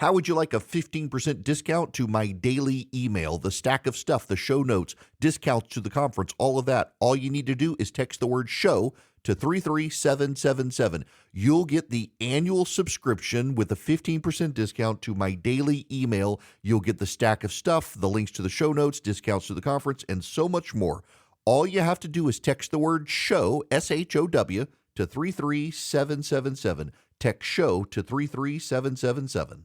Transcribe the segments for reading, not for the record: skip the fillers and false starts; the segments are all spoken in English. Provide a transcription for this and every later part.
How would you like a 15% discount to my daily email, the stack of stuff, the show notes, discounts to the conference, all of that? All you need to do is text the word show to 33777. You'll get the annual subscription with a 15% discount to my daily email. You'll get the stack of stuff, the links to the show notes, discounts to the conference, and so much more. All you have to do is text the word show, SHOW, to 33777. Text show to 33777.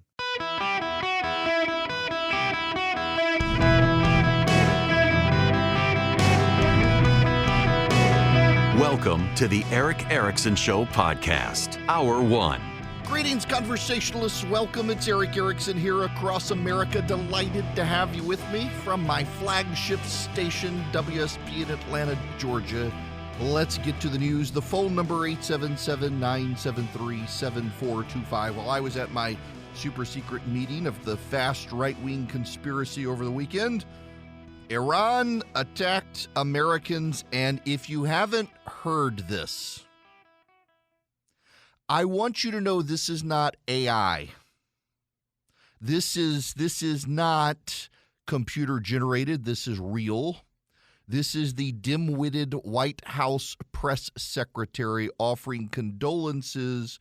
Welcome to the Eric Erickson Show podcast, Hour 1. Greetings, conversationalists. Welcome. It's Eric Erickson here across America. Delighted to have you with me from my flagship station, WSP in Atlanta, Georgia. Let's get to the news. The phone number, 877-973-7425. Well, I was at my super secret meeting of the fast right-wing conspiracy over the weekend. Iran attacked Americans, and if you haven't heard this, I want you to know this is not AI. This is not computer generated. This is real. This is the dim-witted White House press secretary offering condolences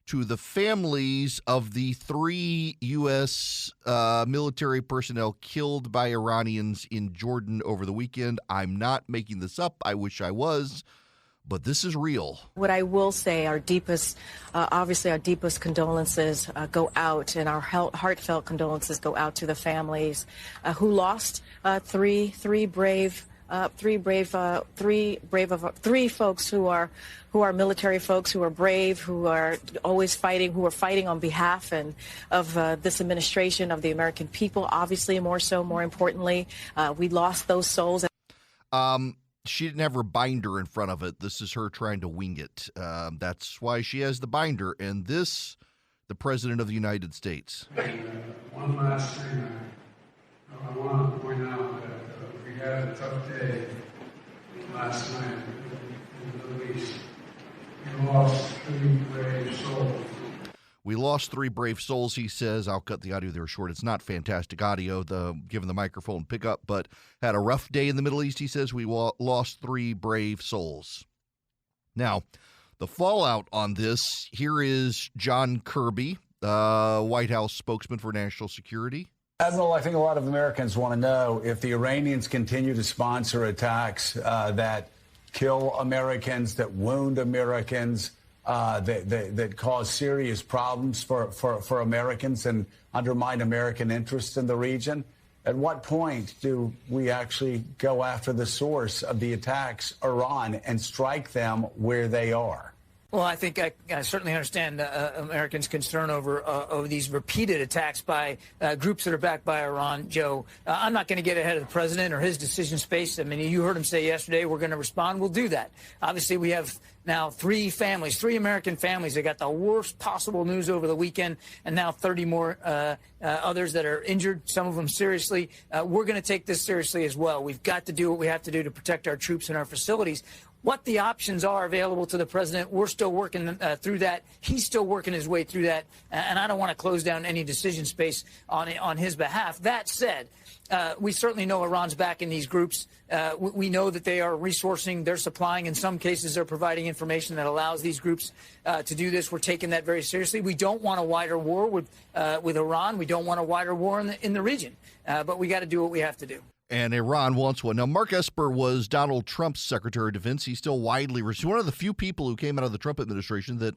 to the families of the 3 U.S. military personnel killed by Iranians in Jordan over the weekend. I'm not making this up. I wish I was, but this is real. What I will say, our deepest condolences go out, and our heartfelt condolences go out to the families who lost three folks who are military folks, who are brave, who are always fighting, who are fighting on behalf of this administration, of the American people. Obviously, more importantly, we lost those souls. She didn't have her binder in front of it. This is her trying to wing it. That's why she has the binder. And this, the President of the United States. One last thing I want to point out that we had a tough day last night in the Middle East. We lost 3 brave souls. We lost 3 brave souls, he says. I'll cut the audio there short. It's not fantastic audio, given the microphone pickup, but had a rough day in the Middle East, he says. We lost 3 brave souls. Now, the fallout on this, here is John Kirby, White House spokesman for national security. Admiral, I think a lot of Americans want to know if the Iranians continue to sponsor attacks that kill Americans, that wound Americans, that cause serious problems for Americans and undermine American interests in the region. At what point do we actually go after the source of the attacks, Iran, and strike them where they are? Well, I think I certainly understand Americans' concern over these repeated attacks by groups that are backed by Iran, Joe. I'm not going to get ahead of the president or his decision space. I mean, you heard him say yesterday, we're going to respond. We'll do that. Obviously, we have now 3 American families that got the worst possible news over the weekend, and now 30 more others that are injured, some of them seriously. We're going to take this seriously as well. We've got to do what we have to do to protect our troops and our facilities. What the options are available to the president, we're still working through that. He's still working his way through that, and I don't want to close down any decision space on his behalf. That said, we certainly know Iran's backing these groups. We know that they are resourcing, they're supplying. In some cases, they're providing information that allows these groups to do this. We're taking that very seriously. We don't want a wider war with Iran. We don't want a wider war in the region, but we got to do what we have to do. And Iran wants one. Now, Mark Esper was Donald Trump's Secretary of Defense. He's still widely received. One of the few people who came out of the Trump administration that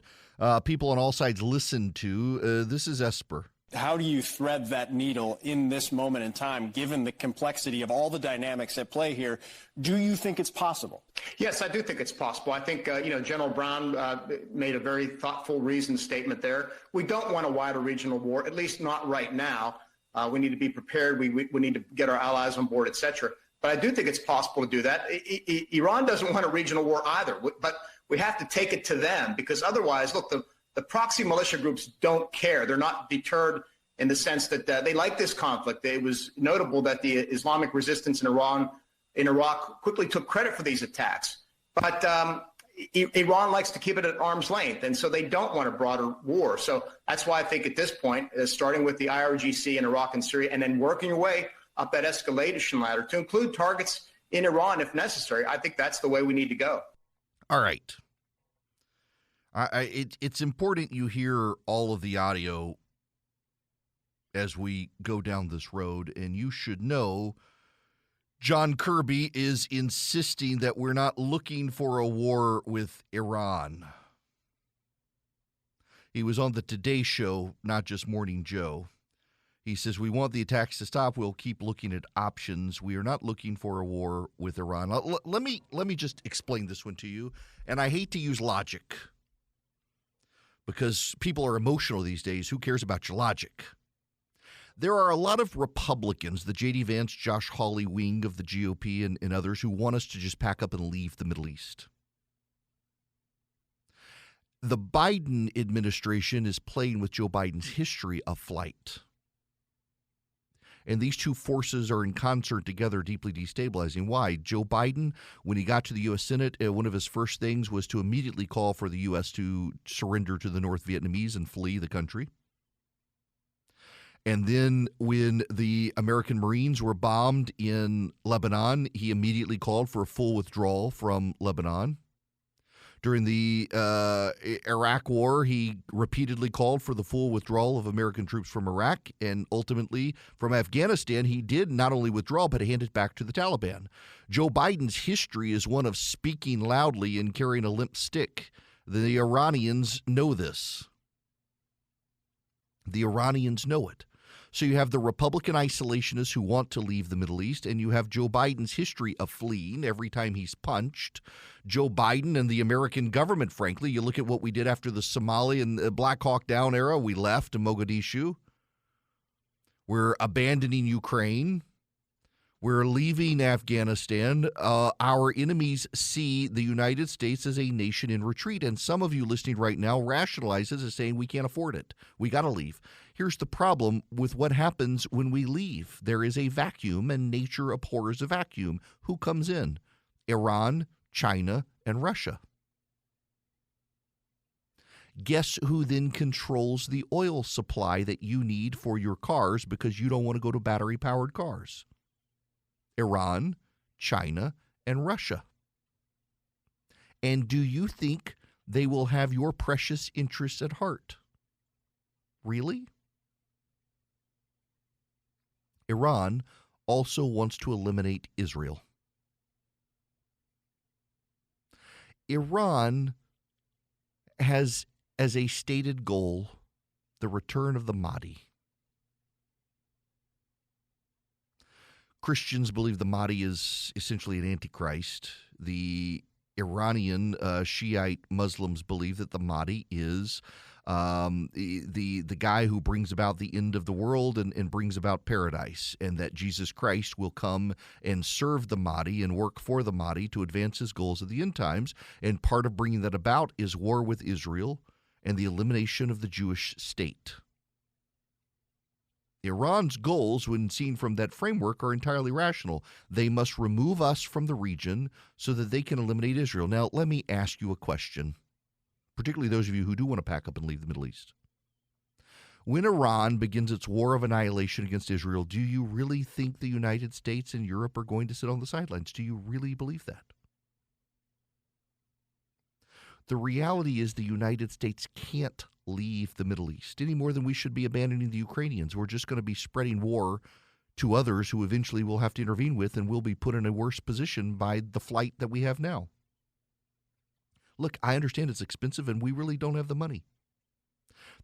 people on all sides listened to. This is Esper. How do you thread that needle in this moment in time, given the complexity of all the dynamics at play here? Do you think it's possible? Yes, I do think it's possible. I think, General Brown made a very thoughtful, reasoned statement there. We don't want a wider regional war, at least not right now. We need to be prepared. We need to get our allies on board, et cetera. But I do think it's possible to do that. Iran doesn't want a regional war either, but we have to take it to them because otherwise, look, the proxy militia groups don't care. They're not deterred in the sense that they like this conflict. It was notable that the Islamic resistance in Iraq quickly took credit for these attacks. But Iran likes to keep it at arm's length, and so they don't want a broader war. So that's why I think at this point, starting with the IRGC in Iraq and Syria, and then working your way up that escalation ladder to include targets in Iran if necessary, I think that's the way we need to go. All right. It's important you hear all of the audio as we go down this road, and you should know John Kirby is insisting that we're not looking for a war with Iran. He was on the Today Show, not just Morning Joe. He says, we want the attacks to stop. We'll keep looking at options. We are not looking for a war with Iran. Let me just explain this one to you. And I hate to use logic because people are emotional these days. Who cares about your logic? There are a lot of Republicans, the J.D. Vance, Josh Hawley wing of the GOP and others, who want us to just pack up and leave the Middle East. The Biden administration is playing with Joe Biden's history of flight. And these two forces are in concert together, deeply destabilizing. Why? Joe Biden, when he got to the U.S. Senate, one of his first things was to immediately call for the U.S. to surrender to the North Vietnamese and flee the country. And then when the American Marines were bombed in Lebanon, he immediately called for a full withdrawal from Lebanon. During the Iraq War, he repeatedly called for the full withdrawal of American troops from Iraq. And ultimately, from Afghanistan, he did not only withdraw, but hand it back to the Taliban. Joe Biden's history is one of speaking loudly and carrying a limp stick. The Iranians know this. The Iranians know it. So you have the Republican isolationists who want to leave the Middle East, and you have Joe Biden's history of fleeing every time he's punched. Joe Biden and the American government, frankly, you look at what we did after the Somali and Black Hawk Down era. We left Mogadishu. We're abandoning Ukraine. We're leaving Afghanistan. Our enemies see the United States as a nation in retreat, and some of you listening right now rationalizes as saying we can't afford it. We got to leave. Here's the problem with what happens when we leave. There is a vacuum, and nature abhors a vacuum. Who comes in? Iran, China, and Russia. Guess who then controls the oil supply that you need for your cars because you don't want to go to battery-powered cars? Iran, China, and Russia. And do you think they will have your precious interests at heart? Really? Iran also wants to eliminate Israel. Iran has as a stated goal the return of the Mahdi. Christians believe the Mahdi is essentially an antichrist. The Iranian Shiite Muslims believe that the Mahdi is the guy who brings about the end of the world and brings about paradise, and that Jesus Christ will come and serve the Mahdi and work for the Mahdi to advance his goals at the end times. And part of bringing that about is war with Israel and the elimination of the Jewish state. Iran's goals, when seen from that framework, are entirely rational. They must remove us from the region so that they can eliminate Israel. Now, let me ask you a question, particularly those of you who do want to pack up and leave the Middle East. When Iran begins its war of annihilation against Israel, do you really think the United States and Europe are going to sit on the sidelines? Do you really believe that? The reality is the United States can't leave the Middle East any more than we should be abandoning the Ukrainians. We're just going to be spreading war to others who eventually we'll have to intervene with, and we'll be put in a worse position by the flight that we have now. Look, I understand it's expensive and we really don't have the money.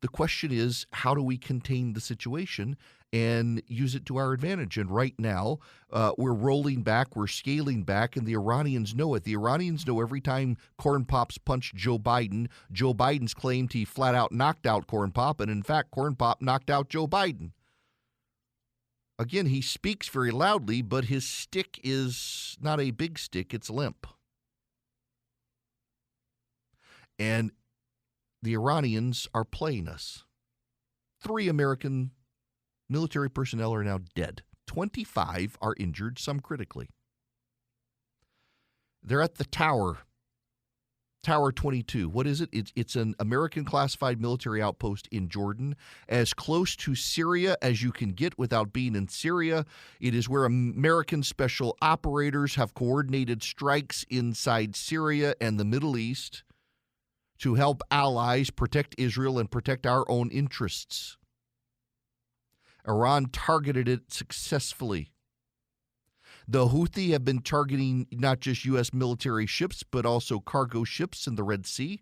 The question is, how do we contain the situation and use it to our advantage? And right now, we're rolling back, we're scaling back, and the Iranians know it. The Iranians know every time Corn Pop's punched Joe Biden's claimed he flat out knocked out Corn Pop, and in fact, Corn Pop knocked out Joe Biden. Again, he speaks very loudly, but his stick is not a big stick, it's limp. And the Iranians are playing us. 3 American military personnel are now dead. 25 are injured, some critically. They're at the tower Tower 22. What is it? It's an American classified military outpost in Jordan, as close to Syria as you can get without being in Syria. It is where American special operators have coordinated strikes inside Syria and the Middle East to help allies protect Israel and protect our own interests. Iran targeted it successfully. The Houthi have been targeting not just U.S. military ships, but also cargo ships in the Red Sea.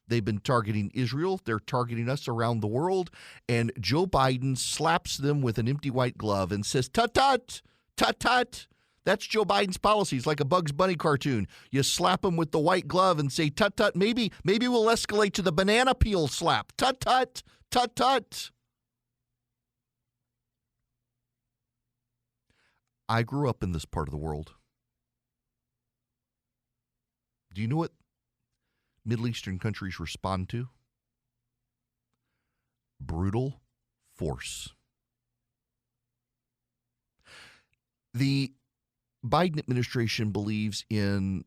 They've been targeting Israel. They're targeting us around the world. And Joe Biden slaps them with an empty white glove and says, tut-tut, tut-tut. That's Joe Biden's policy. It's like a Bugs Bunny cartoon. You slap them with the white glove and say, tut-tut, maybe we'll escalate to the banana peel slap. Tut-tut, tut-tut. I grew up in this part of the world. Do you know what Middle Eastern countries respond to? Brutal force. The Biden administration believes in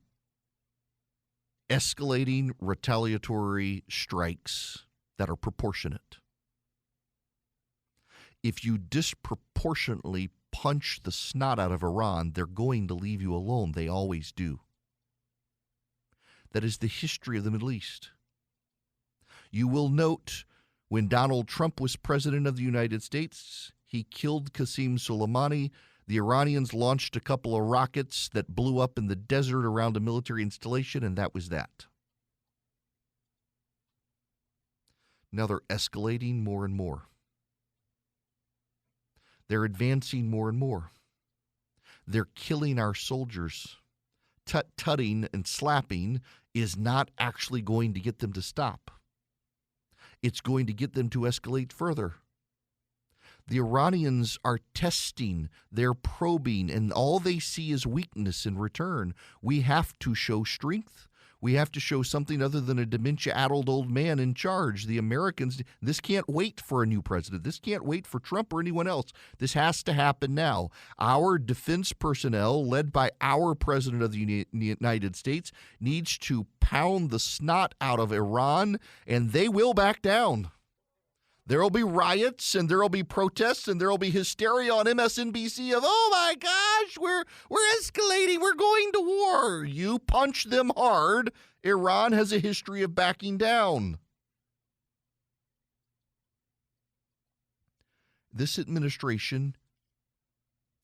escalating retaliatory strikes that are proportionate. If you disproportionately punch the snot out of Iran, they're going to leave you alone. They always do. That is the history of the Middle East. You will note when Donald Trump was president of the United States, he killed Qasem Soleimani. The Iranians launched a couple of rockets that blew up in the desert around a military installation, and that was that. Now they're escalating more and more. They're advancing more and more. They're killing our soldiers. Tut-tutting and slapping is not actually going to get them to stop. It's going to get them to escalate further. The Iranians are testing, they're probing, and all they see is weakness in return. We have to show strength. We have to show something other than a dementia-addled old man in charge. The Americans, this can't wait for a new president. This can't wait for Trump or anyone else. This has to happen now. Our defense personnel, led by our president of the United States, needs to pound the snot out of Iran, and they will back down. There will be riots, and there will be protests, and there will be hysteria on MSNBC of, oh my gosh, we're escalating, we're going to war. You punch them hard. Iran has a history of backing down. This administration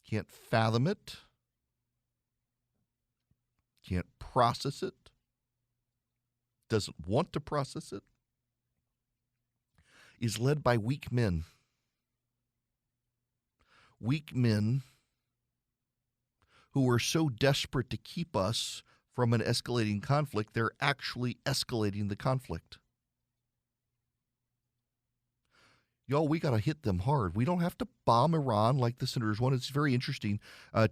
can't fathom it, can't process it, doesn't want to process it. Is led by weak men. Weak men who are so desperate to keep us from an escalating conflict, they're actually escalating the conflict. Y'all, we got to hit them hard. We don't have to bomb Iran like the senators want. It's very interesting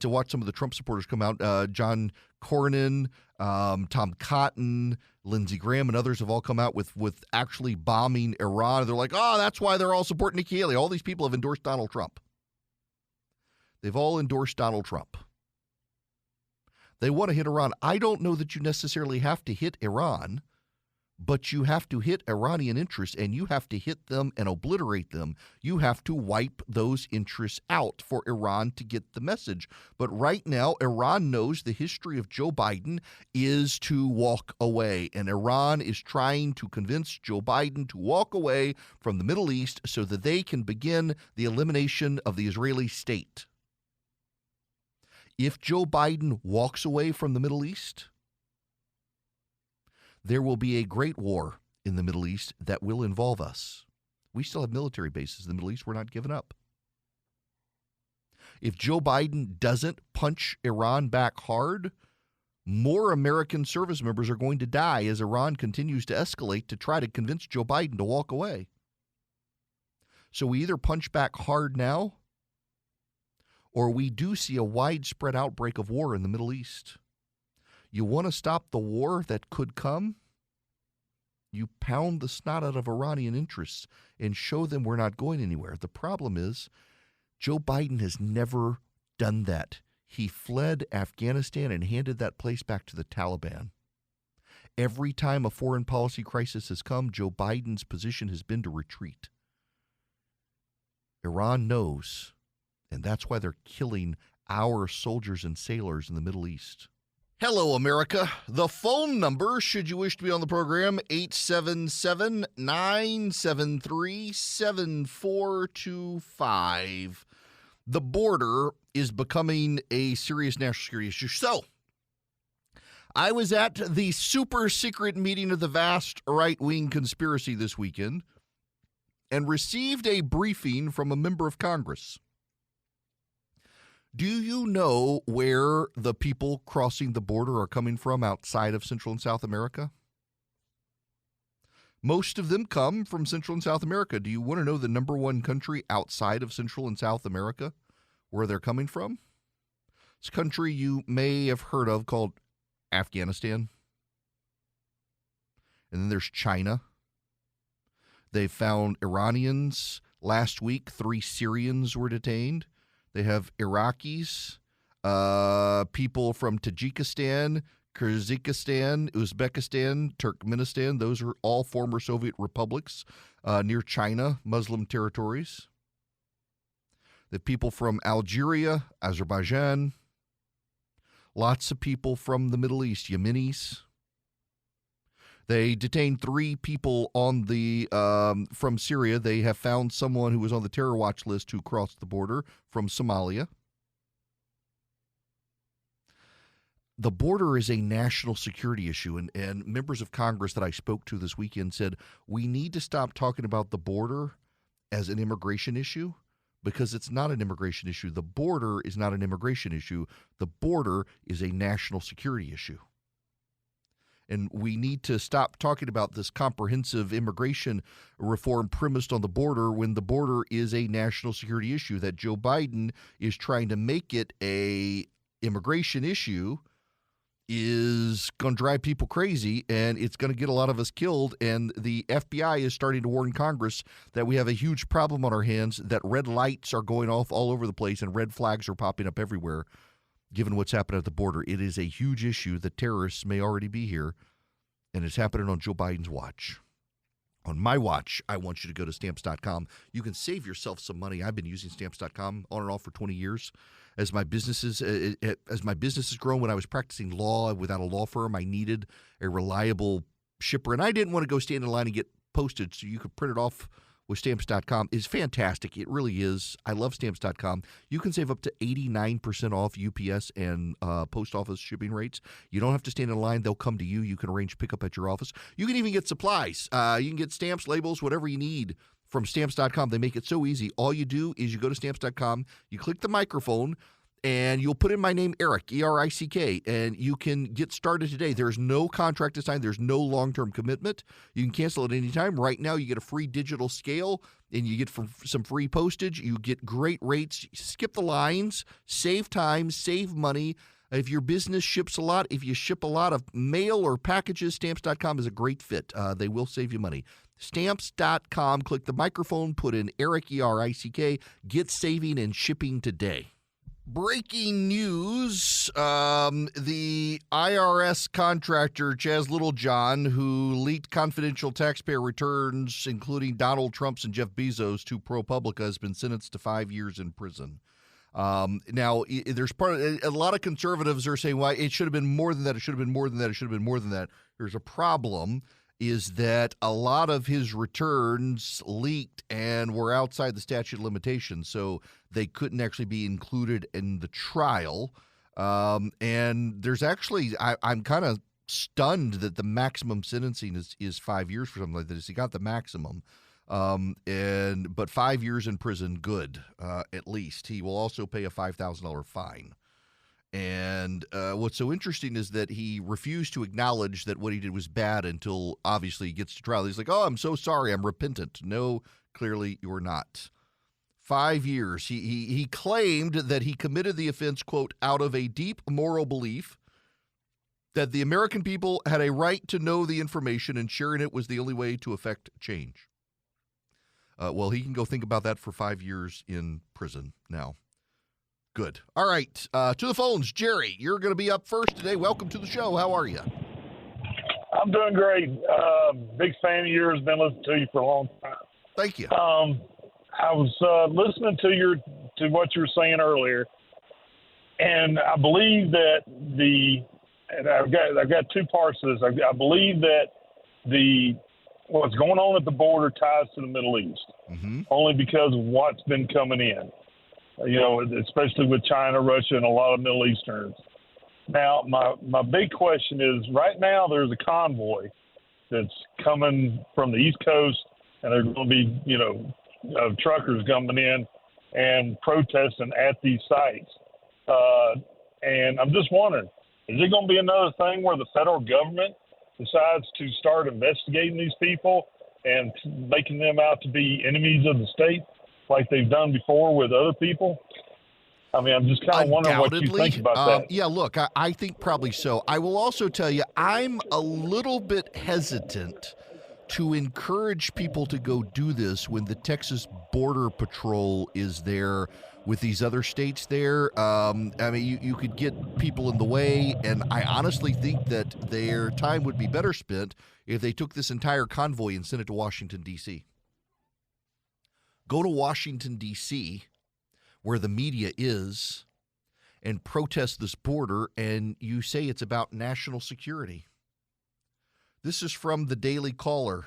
to watch some of the Trump supporters come out. John Cornyn, Tom Cotton, Lindsey Graham, and others have all come out with actually bombing Iran. They're like, oh, that's why they're all supporting Nikki Haley. All these people have endorsed Donald Trump. They've all endorsed Donald Trump. They want to hit Iran. I don't know that you necessarily have to hit Iran, but you have to hit Iranian interests, and you have to hit them and obliterate them. You have to wipe those interests out for Iran to get the message. But right now, Iran knows the history of Joe Biden is to walk away, and Iran is trying to convince Joe Biden to walk away from the Middle East so that they can begin the elimination of the Israeli state. If Joe Biden walks away from the Middle East, there will be a great war in the Middle East that will involve us. We still have military bases in the Middle East. We're not giving up. If Joe Biden doesn't punch Iran back hard, more American service members are going to die as Iran continues to escalate to try to convince Joe Biden to walk away. So we either punch back hard now, or we do see a widespread outbreak of war in the Middle East. You want to stop the war that could come? You pound the snot out of Iranian interests and show them we're not going anywhere. The problem is Joe Biden has never done that. He fled Afghanistan and handed that place back to the Taliban. Every time a foreign policy crisis has come, Joe Biden's position has been to retreat. Iran knows, and that's why they're killing our soldiers and sailors in the Middle East. Hello, America. The phone number, should you wish to be on the program, 877-973-7425. The border is becoming a serious national security issue. So, I was at the super secret meeting of the vast right-wing conspiracy this weekend and received a briefing from a member of Congress. Do you know where the people crossing the border are coming from outside of Central and South America? Most of them come from Central and South America. Do you want to know the number one country outside of Central and South America, where they're coming from? It's a country you may have heard of called Afghanistan. And then there's China. They found Iranians. Last week, 3 Syrians were detained. They have Iraqis, people from Tajikistan, Kyrgyzstan, Uzbekistan, Turkmenistan. Those are all former Soviet republics near China, Muslim territories. The people from Algeria, Azerbaijan. Lots of people from the Middle East, Yemenis. They detained 3 people on the from Syria. They have found someone who was on the terror watch list who crossed the border from Somalia. The border is a national security issue, and members of Congress that I spoke to this weekend said we need to stop talking about the border as an immigration issue, because it's not an immigration issue. The border is not an immigration issue. The border is a national security issue. And we need to stop talking about this comprehensive immigration reform premised on the border when the border is a national security issue. That Joe Biden is trying to make it a immigration issue is going to drive people crazy, and it's going to get a lot of us killed. And the FBI is starting to warn Congress that we have a huge problem on our hands, that red lights are going off all over the place and red flags are popping up everywhere. Given what's happened at the border, it is a huge issue. The terrorists may already be here, and it's happening on Joe Biden's watch. On my watch, I want you to go to Stamps.com. You can save yourself some money. I've been using Stamps.com on and off for 20 years. As my business has grown, when I was practicing law without a law firm, I needed a reliable shipper, and I didn't want to go stand in line and get postage, so you could print it off with Stamps.com. Is fantastic. It really is. I love Stamps.com. You can save up to 89% off UPS and post office shipping rates. You don't have to stand in line. They'll come to you. You can arrange pickup at your office. You can even get supplies. You can get stamps, labels, whatever you need from Stamps.com. They make it so easy. All you do is you go to Stamps.com, you click the microphone, and you'll put in my name, Eric, E-R-I-C-K, and you can get started today. There's no contract to sign. There's no long-term commitment. You can cancel at any time. Right now, you get a free digital scale, and you get some free postage. You get great rates. Skip the lines. Save time. Save money. If your business ships a lot, if you ship a lot of mail or packages, Stamps.com is a great fit. They will save you money. Stamps.com. Click the microphone. Put in Eric, E-R-I-C-K. Get saving and shipping today. Breaking news, the IRS contractor Chaz Littlejohn, who leaked confidential taxpayer returns, including Donald Trump's and Jeff Bezos, to ProPublica, has been sentenced to 5 years in prison. Now, there's a lot of conservatives are saying, well, it should have been more than that, it should have been more than that, it should have been more than that. There's a problem, is that a lot of his returns leaked and were outside the statute of limitations, so they couldn't actually be included in the trial. And there's actually, I'm kind of stunned that the maximum sentencing is 5 years for something like this. He got the maximum. But 5 years in prison, good, at least. He will also pay a $5,000 fine. And what's so interesting is that he refused to acknowledge that what he did was bad until obviously he gets to trial. He's like, oh, I'm so sorry. I'm repentant. No, clearly you're not. 5 years. He claimed that he committed the offense, quote, out of a deep moral belief that the American people had a right to know the information and sharing it was the only way to effect change. Well, he can go think about that for 5 years in prison now. Good. All right. To the phones. Jerry, you're going to be up first today. Welcome to the show. How are you? I'm doing great. Big fan of yours. Been listening to you for a long time. Thank you. I was listening to what you were saying earlier, and I believe that and I've got two parts to this. I believe that what's going on at the border ties to the Middle East, only because of what's been coming in. Especially with China, Russia, and a lot of Middle Easterners. Now, my big question is, right now there's a convoy that's coming from the East Cost, and there's going to be, truckers coming in and protesting at these sites. And I'm just wondering, is it going to be another thing where the federal government decides to start investigating these people and making them out to be enemies of the state like they've done before with other people? I mean, I'm just kind of wondering what you think about that. Yeah, look, I think probably so. I will also tell you, I'm a little bit hesitant to encourage people to go do this when the Texas Border Patrol is there with these other states there. I mean, you could get people in the way, and I honestly think that their time would be better spent if they took this entire convoy and sent it to Washington, D.C. Go to Washington, D.C., where the media is, and protest this border, and you say it's about national security. This is from the Daily Caller.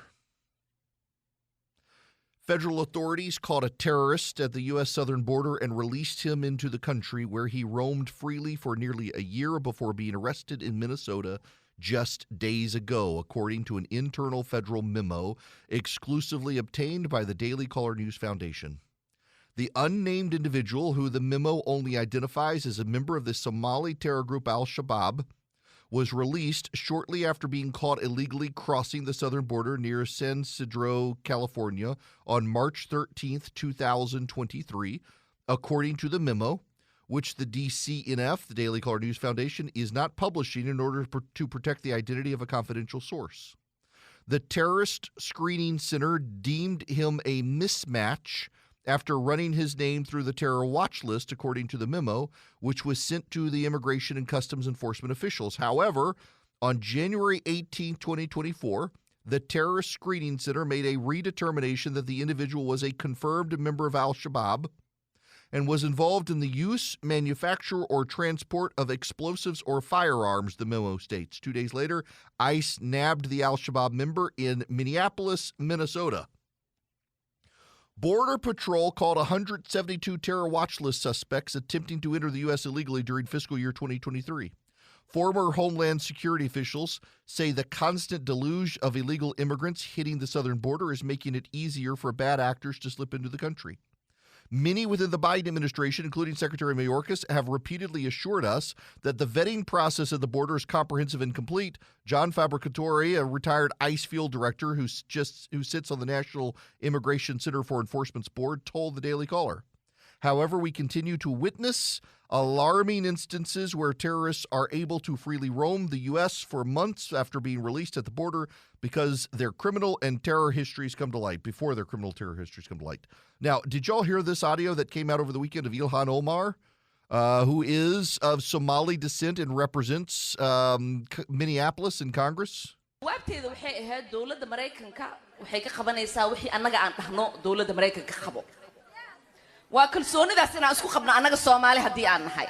Federal authorities caught a terrorist at the U.S. southern border and released him into the country, where he roamed freely for nearly a year before being arrested in Minnesota just days ago, according to an internal federal memo exclusively obtained by the Daily Caller News Foundation. The unnamed individual, who the memo only identifies as a member of the Somali terror group al-Shabaab, was released shortly after being caught illegally crossing the southern border near San Ysidro, California on March 13, 2023, according to the memo, which the DCNF, the Daily Caller News Foundation, is not publishing in order to protect the identity of a confidential source. The Terrorist Screening Center deemed him a mismatch after running his name through the terror watch list, according to the memo, which was sent to the Immigration and Customs Enforcement officials. However, on January 18, 2024, the Terrorist Screening Center made a redetermination that the individual was a confirmed member of al-Shabaab and was involved in the use, manufacture, or transport of explosives or firearms, the memo states. 2 days later, ICE nabbed the al-Shabaab member in Minneapolis, Minnesota. Border Patrol caught 172 terror watch list suspects attempting to enter the U.S. illegally during fiscal year 2023. Former Homeland Security officials say the constant deluge of illegal immigrants hitting the southern border is making it easier for bad actors to slip into the country. Many within the Biden administration, including Secretary Mayorkas, have repeatedly assured us that the vetting process at the border is comprehensive and complete. John Fabricatore, a retired ICE field director who sits on the National Immigration Center for Enforcement's board, told the Daily Caller. However, we continue to witness alarming instances where terrorists are able to freely roam the U.S. for months after being released at the border because their criminal and terror histories come to light, before their criminal terror histories come to light. Now, did y'all hear this audio that came out over the weekend of Ilhan Omar, who is of Somali descent and represents Minneapolis in Congress? jawaabteedu waxay ahayd dowladda Mareykanka waxay ka qabanaysaa wixii annaga aan dhahno dowladda Mareykanka ka qabo waa kalsoonidaas inaan isku qabno annaga Soomaali haddii aan nahay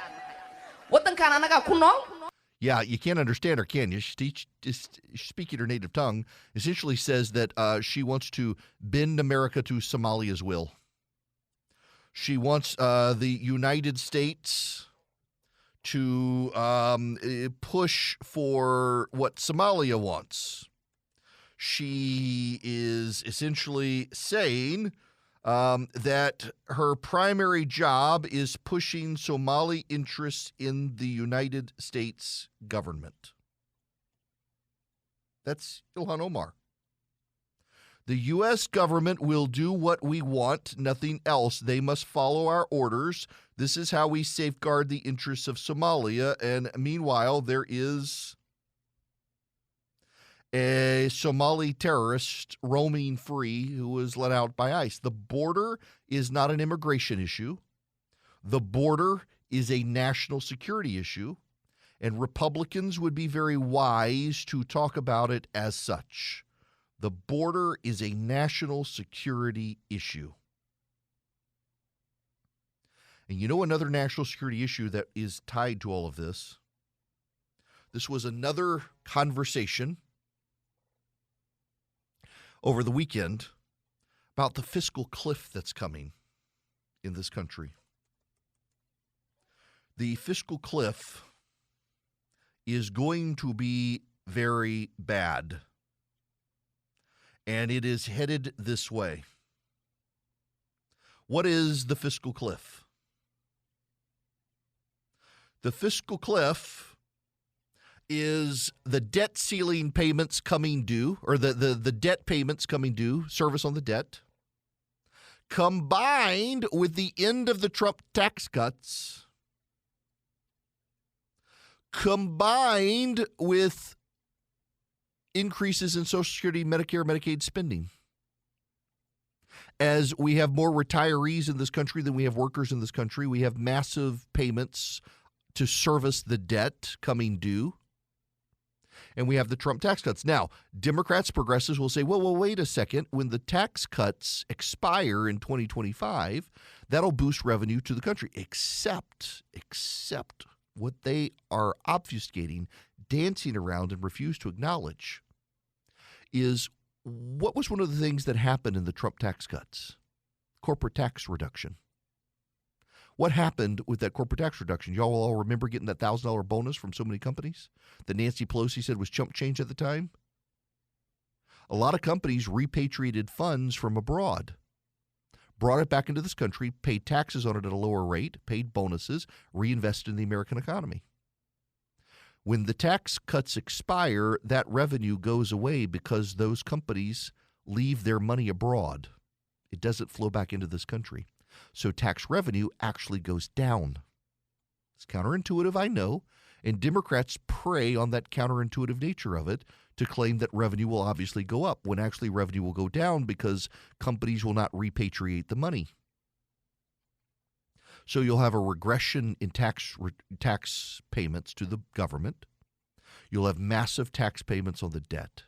wadankan annaga ku nool. Yeah, you can't understand her, can you? She's speaking her native tongue. Essentially says that she wants to bend America to Somalia's will. She wants the United States to push for what Somalia wants. She is essentially saying that her primary job is pushing Somali interests in the United States government. That's Ilhan Omar. The U.S. government will do what we want, nothing else. They must follow our orders. This is how we safeguard the interests of Somalia. And meanwhile, there is a Somali terrorist roaming free who was let out by ICE. The border is not an immigration issue. The border is a national security issue. And Republicans would be very wise to talk about it as such. The border is a national security issue. And you know another national security issue that is tied to all of this? This was another conversation over the weekend about the fiscal cliff that's coming in this country. The fiscal cliff is going to be very bad, and it is headed this way. What is the fiscal cliff? The fiscal cliff is the debt ceiling payments coming due, or the debt payments coming due, service on the debt, combined with the end of the Trump tax cuts, combined with increases in Social Security, Medicare, Medicaid spending. As we have more retirees in this country than we have workers in this country, we have massive payments to service the debt coming due. And we have the Trump tax cuts. Now, Democrats, progressives will say, well, wait a second. When the tax cuts expire in 2025, that'll boost revenue to the country. Except what they are obfuscating, dancing around, and refuse to acknowledge is what was one of the things that happened in the Trump tax cuts? Corporate tax reduction. What happened with that corporate tax reduction? Y'all all remember getting that $1,000 bonus from so many companies that Nancy Pelosi said was chump change at the time? A lot of companies repatriated funds from abroad, brought it back into this country, paid taxes on it at a lower rate, paid bonuses, reinvested in the American economy. When the tax cuts expire, that revenue goes away because those companies leave their money abroad. It doesn't flow back into this country. So tax revenue actually goes down. It's counterintuitive, I know, and Democrats prey on that counterintuitive nature of it to claim that revenue will obviously go up when actually revenue will go down because companies will not repatriate the money. So you'll have a regression in tax payments to the government. You'll have massive tax payments on the debt.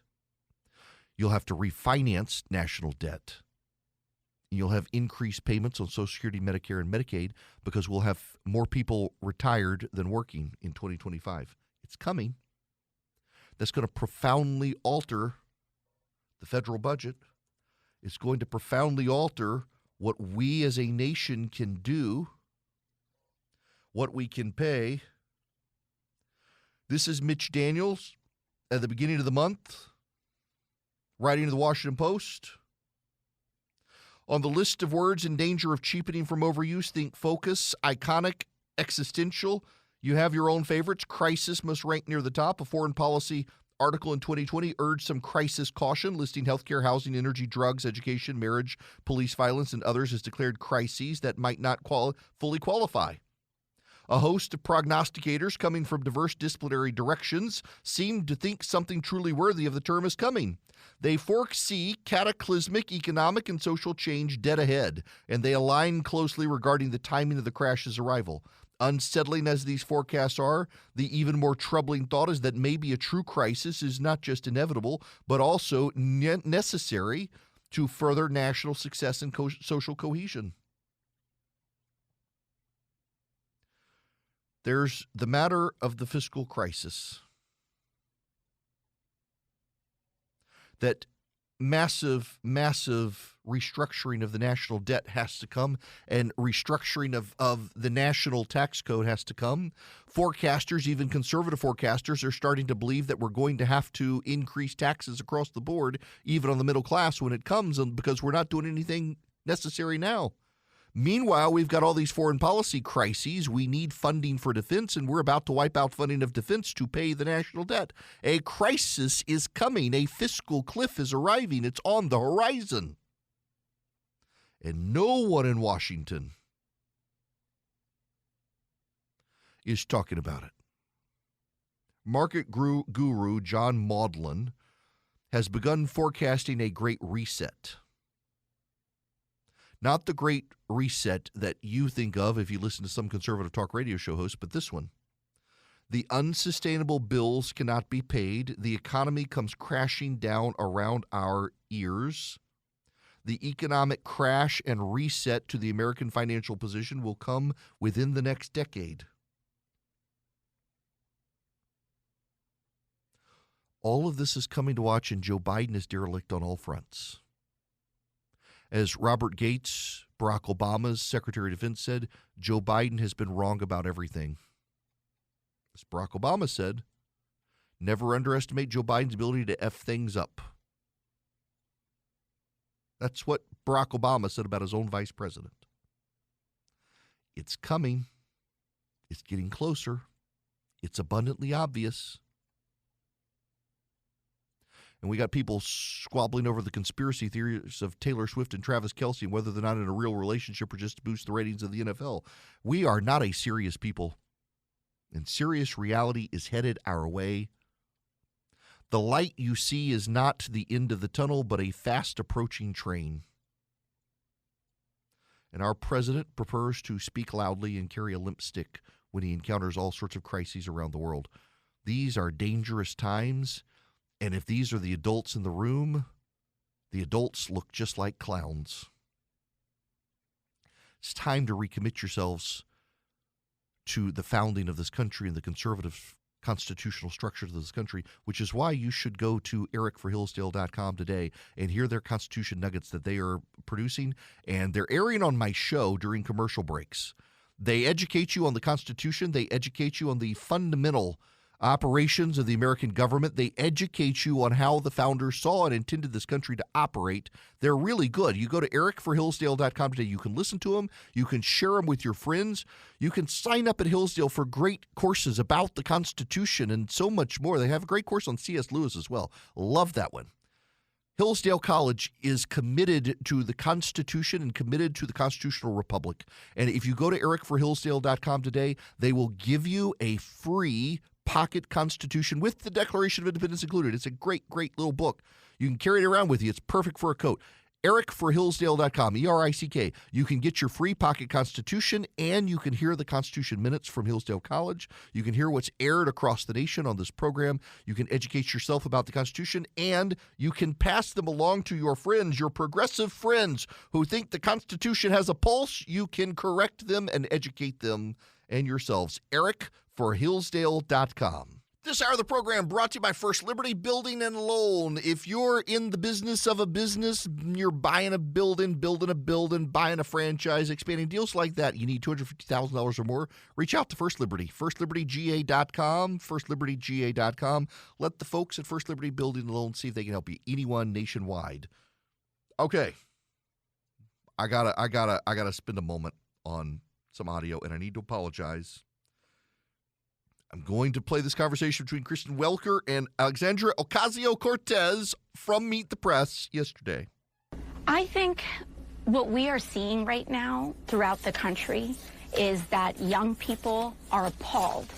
You'll have to refinance national debt. You'll have increased payments on Social Security, Medicare, and Medicaid because we'll have more people retired than working in 2025. It's coming. That's going to profoundly alter the federal budget. It's going to profoundly alter what we as a nation can do, what we can pay. This is Mitch Daniels at the beginning of the month, writing to the Washington Post. On the list of words in danger of cheapening from overuse, think focus, iconic, existential. You have your own favorites. Crisis must rank near the top. A foreign policy article in 2020 urged some crisis caution, listing healthcare, housing, energy, drugs, education, marriage, police violence, and others as declared crises that might not fully qualify. A host of prognosticators coming from diverse disciplinary directions seem to think something truly worthy of the term is coming. They foresee cataclysmic economic and social change dead ahead, and they align closely regarding the timing of the crash's arrival. Unsettling as these forecasts are, the even more troubling thought is that maybe a true crisis is not just inevitable, but also necessary to further national success and social cohesion. There's the matter of the fiscal crisis. That massive restructuring of the national debt has to come, and restructuring of the national tax code has to come. Forecasters, even conservative forecasters, are starting to believe that we're going to have to increase taxes across the board, even on the middle class when it comes, because we're not doing anything necessary now. Meanwhile, we've got all these foreign policy crises. We need funding for defense, and we're about to wipe out funding of defense to pay the national debt. A crisis is coming. A fiscal cliff is arriving. It's on the horizon. And no one in Washington is talking about it. Market guru John Maudlin has begun forecasting a great reset. Not the great reset that you think of if you listen to some conservative talk radio show host, but this one. The unsustainable bills cannot be paid. The economy comes crashing down around our ears. The economic crash and reset to the American financial position will come within the next decade. All of this is coming to watch, and Joe Biden is derelict on all fronts. As Robert Gates, Barack Obama's Secretary of Defense, said, Joe Biden has been wrong about everything. As Barack Obama said, never underestimate Joe Biden's ability to F things up. That's what Barack Obama said about his own vice president. It's coming. It's getting closer. It's abundantly obvious. And we got people squabbling over the conspiracy theories of Taylor Swift and Travis Kelce and whether they're not in a real relationship or just to boost the ratings of the NFL. We are not a serious people. And serious reality is headed our way. The light you see is not the end of the tunnel, but a fast approaching train. And our president prefers to speak loudly and carry a limp stick when he encounters all sorts of crises around the world. These are dangerous times, and if these are the adults in the room, the adults look just like clowns. It's time to recommit yourselves to the founding of this country and the conservative constitutional structure of this country, which is why you should go to ericforhillsdale.com today and hear their Constitution nuggets that they are producing, and they're airing on my show during commercial breaks. They educate you on the Constitution. They educate you on the fundamental operations of the American government. They educate you on how the founders saw and intended this country to operate. They're really good. You go to ericforhillsdale.com today. You can listen to them. You can share them with your friends. You can sign up at Hillsdale for great courses about the Constitution and so much more. They have a great course on C.S. Lewis as well. Love that one. Hillsdale College is committed to the Constitution and committed to the constitutional republic. And if you go to ericforhillsdale.com today, they will give you a free pocket Constitution with the Declaration of Independence included. It's a great, great little book. You can carry it around with you. It's perfect for a coat. ericforhillsdale.com, E-R-I-C-K. You can get your free pocket Constitution, and you can hear the Constitution Minutes from Hillsdale College. You can hear what's aired across the nation on this program. You can educate yourself about the Constitution, and you can pass them along to your friends, your progressive friends who think the Constitution has a pulse. You can correct them and educate them and yourselves. ericforhillsdale.com. This hour of the program brought to you by First Liberty Building and Loan. If you're in the business of a business, you're buying a building, buying a franchise, expanding deals like that, you need $250,000 or more, reach out to First Liberty, firstlibertyga.com, firstlibertyga.com. Let the folks at First Liberty Building and Loan see if they can help you. Anyone nationwide. Okay. I gotta spend a moment on some audio, and I need to apologize. I'm going to play this conversation between Kristen Welker and Alexandria Ocasio-Cortez from Meet the Press yesterday. I think what we are seeing right now throughout the country is that young people are appalled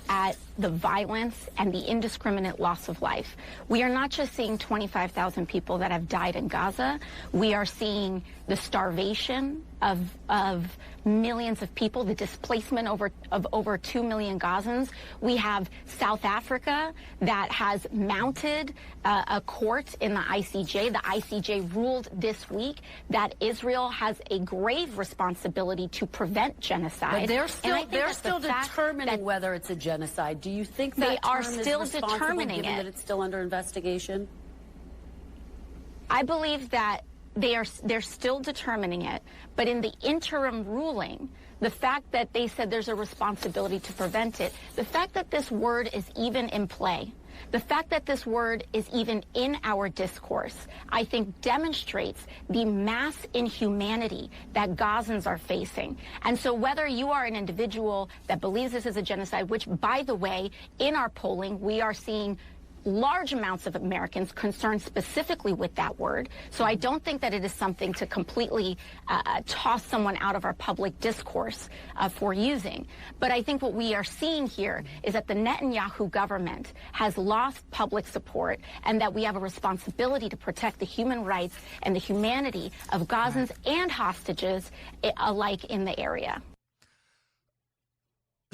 at the violence and the indiscriminate loss of life. We are not just seeing 25,000 people that have died in Gaza. We are seeing the starvation of millions of people, the displacement of over 2 million Gazans. We have South Africa that has mounted a court in the ICJ. The ICJ ruled this week that Israel has a grave responsibility to prevent genocide. But they're still determining whether it's a genocide. Do you think that they are term still is responsible determining given it? That it's still under investigation? I believe that they're still determining it, but in the interim ruling, the fact that they said there's a responsibility to prevent it, the fact that this word is even in play, the fact that this word is even in our discourse, I think demonstrates the mass inhumanity that Gazans are facing. And so whether you are an individual that believes this is a genocide, which, by the way, in our polling, we are seeing large amounts of Americans concerned specifically with that word. So I don't think that it is something to completely toss someone out of our public discourse for using. But I think what we are seeing here is that the Netanyahu government has lost public support and that we have a responsibility to protect the human rights and the humanity of Gazans and hostages alike in the area.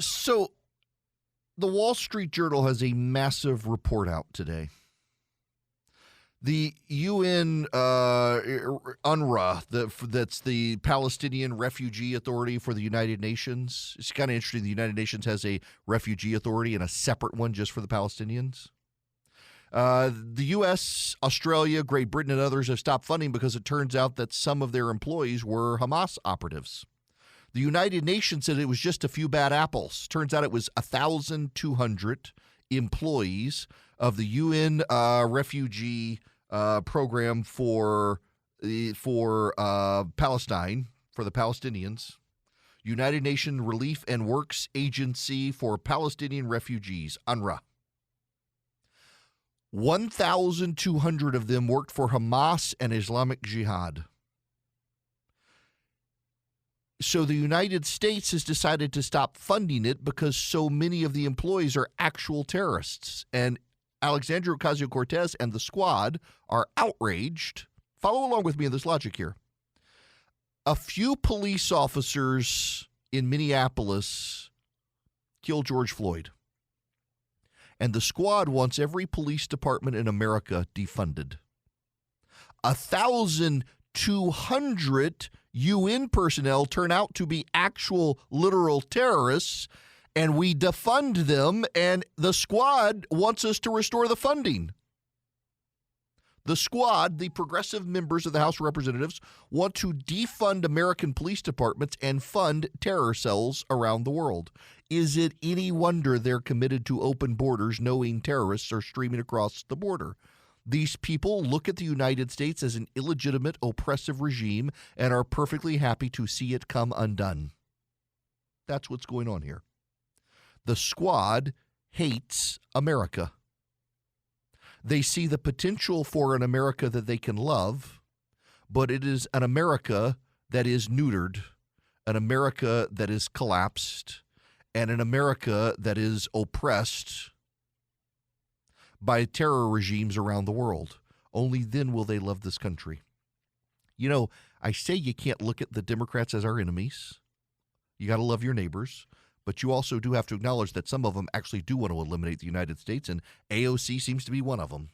So The Wall Street Journal has a massive report out today. The UN, UNRWA, that's the Palestinian Refugee Authority for the United Nations. It's kind of interesting. The United Nations has a refugee authority and a separate one just for the Palestinians. The U.S., Australia, Great Britain, and others have stopped funding because it turns out that some of their employees were Hamas operatives. The United Nations said it was just a few bad apples. Turns out it was 1,200 employees of the UN refugee program for Palestine, for the Palestinians, United Nations Relief and Works Agency for Palestinian Refugees, UNRWA. 1,200 of them worked for Hamas and Islamic Jihad. So the United States has decided to stop funding it because so many of the employees are actual terrorists. And Alexandria Ocasio-Cortez and the squad are outraged. Follow along with me in this logic here. A few police officers in Minneapolis killed George Floyd. And the squad wants every police department in America defunded. 1,200 UN personnel turn out to be actual literal terrorists, and we defund them, and the squad wants us to restore the funding. The squad, the progressive members of the House of Representatives, want to defund American police departments and fund terror cells around the world. Is it any wonder they're committed to open borders knowing terrorists are streaming across the border? These people look at the United States as an illegitimate, oppressive regime and are perfectly happy to see it come undone. That's what's going on here. The squad hates America. They see the potential for an America that they can love, but it is an America that is neutered, an America that is collapsed, and an America that is oppressed by terror regimes around the world. Only then will they love this country. You know, I say you can't look at the Democrats as our enemies. You got to love your neighbors. But you also do have to acknowledge that some of them actually do want to eliminate the United States, and AOC seems to be one of them.